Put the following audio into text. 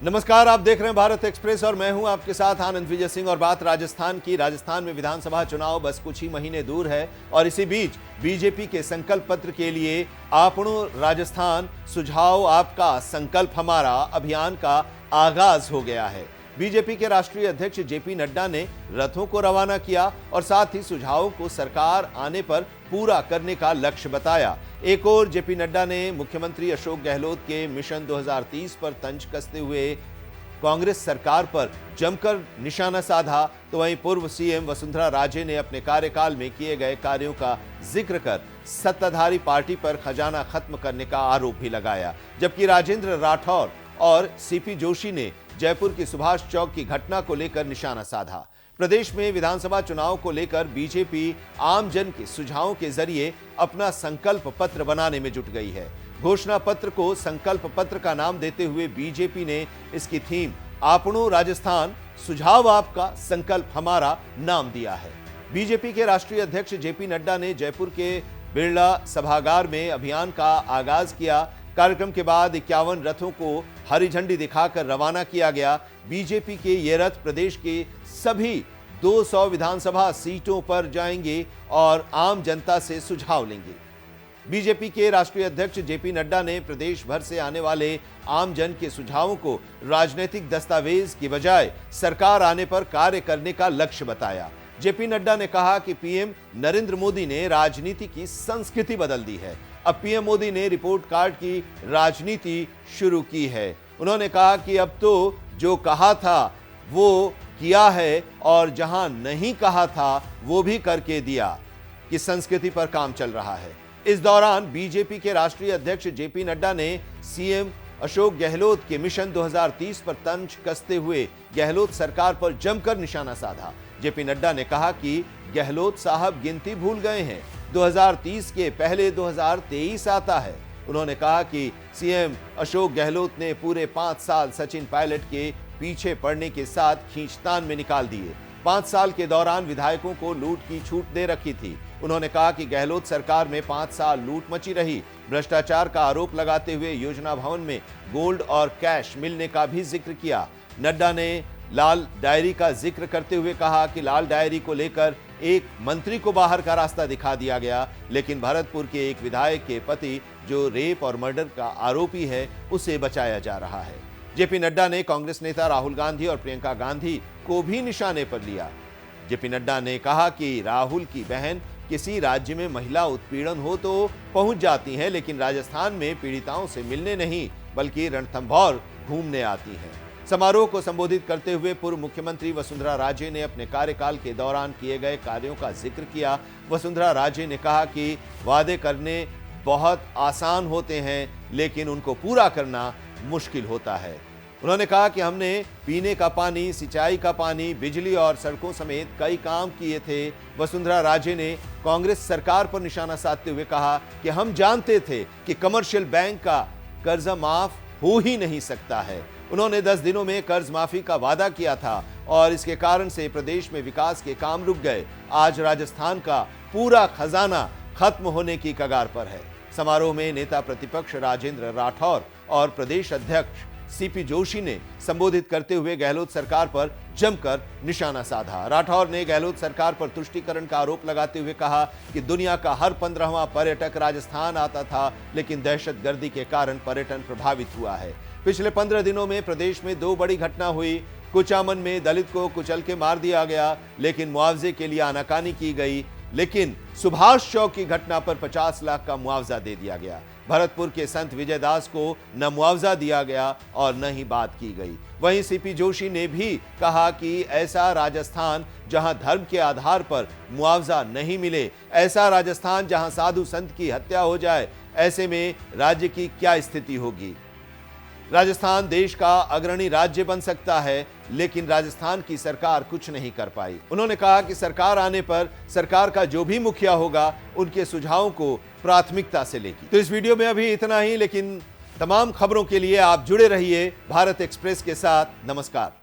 नमस्कार, आप देख रहे हैं भारत एक्सप्रेस और मैं हूं आपके साथ आनंद विजय सिंह। और बात राजस्थान की। राजस्थान में विधानसभा चुनाव बस कुछ ही महीने दूर है और इसी बीच बीजेपी के संकल्प पत्र के लिए आपनो राजस्थान सुझाव आपका संकल्प हमारा अभियान का आगाज हो गया है। बीजेपी के राष्ट्रीय अध्यक्ष जेपी नड्डा ने रथों को रवाना किया और साथ ही सुझावों को सरकार आने पर पूरा करने का लक्ष्य बताया। एक और जेपी नड्डा ने मुख्यमंत्री अशोक गहलोत के मिशन 2030 पर तंज कसते हुए कांग्रेस सरकार पर जमकर निशाना साधा, तो वहीं पूर्व सीएम वसुंधरा राजे ने अपने कार्यकाल में किए गए कार्यों का जिक्र कर सत्ताधारी पार्टी पर खजाना खत्म करने का आरोप भी लगाया। जबकि राजेंद्र राठौर और सीपी जोशी ने जयपुर की सुभाष चौक की घटना को लेकर निशाना साधा। प्रदेश में विधानसभा चुनाव को लेकर बीजेपी आम जन के सुझावों के जरिए अपना संकल्प पत्र बनाने में जुट गई है। घोषणा पत्र को संकल्प पत्र का नाम देते हुए बीजेपी ने इसकी थीम आपनो राजस्थान सुझाव आपका संकल्प हमारा नाम दिया है। बीजेपी के राष्ट्रीय अध्यक्ष जेपी नड्डा ने जयपुर के बिरला सभागार में अभियान का आगाज किया। कार्यक्रम के बाद 51 रथों को हरी झंडी दिखाकर रवाना किया गया। बीजेपी के ये रथ प्रदेश के सभी 200 विधानसभा सीटों पर जाएंगे और आम जनता से सुझाव लेंगे। बीजेपी के राष्ट्रीय अध्यक्ष जेपी नड्डा ने प्रदेश भर से आने वाले आम जन के सुझावों को राजनीतिक दस्तावेज की बजाय सरकार आने पर कार्य करने का लक्ष्य बताया। जेपी नड्डा ने कहा कि पीएम नरेंद्र मोदी ने राजनीति की संस्कृति बदल दी है। अब पीएम मोदी ने रिपोर्ट कार्ड की राजनीति शुरू की है। उन्होंने कहा कि अब तो जो कहा था वो किया है और जहां नहीं कहा था वो भी करके दिया, कि संस्कृति पर काम चल रहा है। इस दौरान बीजेपी के राष्ट्रीय अध्यक्ष जेपी नड्डा ने सीएम अशोक गहलोत के मिशन 2030 पर तंज कसते हुए गहलोत सरकार पर जमकर निशाना साधा। जेपी नड्डा ने कहा कि गहलोत साहब गिनती भूल गए हैं, 2030 के पहले 2023 आता है। उन्होंने कहा कि सीएम अशोक गहलोत ने पूरे 5 साल सचिन पायलट के पीछे पड़ने के साथ खींचतान में निकाल दिए। 5 साल के दौरान विधायकों को लूट की छूट दे रखी थी। उन्होंने कहा कि गहलोत सरकार में 5 साल लूट मची रही। भ्रष्टाचार का आरोप लगाते हुए योजना भवन में गोल्ड और कैश मिलने का भी जिक्र किया। नड्डा ने लाल डायरी का जिक्र करते हुए कहा कि लाल डायरी को लेकर एक मंत्री को बाहर का रास्ता दिखा दिया गया, लेकिन भरतपुर के एक विधायक के पति जो रेप और मर्डर का आरोपी है उसे बचाया जा रहा है। जेपी नड्डा ने कांग्रेस नेता राहुल गांधी और प्रियंका गांधी को भी निशाने पर लिया। जेपी नड्डा ने कहा कि राहुल की बहन किसी राज्य में महिला उत्पीड़न हो तो पहुंच जाती हैं, लेकिन राजस्थान में पीड़िताओं से मिलने नहीं बल्कि रणथंभौर घूमने आती हैं। समारोह को संबोधित करते हुए पूर्व मुख्यमंत्री वसुंधरा राजे ने अपने कार्यकाल के दौरान किए गए कार्यों का जिक्र किया। वसुंधरा राजे ने कहा कि वादे करने बहुत आसान होते हैं, लेकिन उनको पूरा करना मुश्किल होता है। उन्होंने कहा कि हमने पीने का पानी, सिंचाई का पानी, बिजली और सड़कों समेत कई काम किए थे। वसुंधरा राजे ने कांग्रेस सरकार पर निशाना साधते हुए कहा कि हम जानते थे कि कमर्शियल बैंक का कर्जा माफ हो ही नहीं सकता है। उन्होंने 10 दिनों में कर्ज माफी का वादा किया था और इसके कारण से प्रदेश में विकास के काम रुक गए। आज राजस्थान का पूरा खजाना खत्म होने की कगार पर है। समारोह में नेता प्रतिपक्ष राजेंद्र राठौर और प्रदेश अध्यक्ष सीपी जोशी ने संबोधित करते हुए गहलोत सरकार पर जमकर निशाना साधा। राठौर ने गहलोत सरकार पर तुष्टीकरण का आरोप लगाते हुए कहा कि दुनिया का हर 15वां पर्यटक राजस्थान आता था, लेकिन दहशतगर्दी के कारण पर्यटन प्रभावित हुआ है। पिछले 15 दिनों में प्रदेश में 2 बड़ी घटना हुई। कुचामन में दलित को कुचल के मार दिया गया, लेकिन मुआवजे के लिए आनाकानी की गई। लेकिन सुभाष चौक की घटना पर 50 लाख का मुआवजा दे दिया गया। भरतपुर के संत विजयदास को न मुआवजा दिया गया और न ही बात की गई। वहीं सीपी जोशी ने भी कहा कि ऐसा राजस्थान जहां धर्म के आधार पर मुआवजा नहीं मिले, ऐसा राजस्थान जहां साधु संत की हत्या हो जाए, ऐसे में राज्य की क्या स्थिति होगी। राजस्थान देश का अग्रणी राज्य बन सकता है, लेकिन राजस्थान की सरकार कुछ नहीं कर पाई। उन्होंने कहा कि सरकार आने पर सरकार का जो भी मुखिया होगा उनके सुझावों को प्राथमिकता से लेगी। तो इस वीडियो में अभी इतना ही, लेकिन तमाम खबरों के लिए आप जुड़े रहिए भारत एक्सप्रेस के साथ। नमस्कार।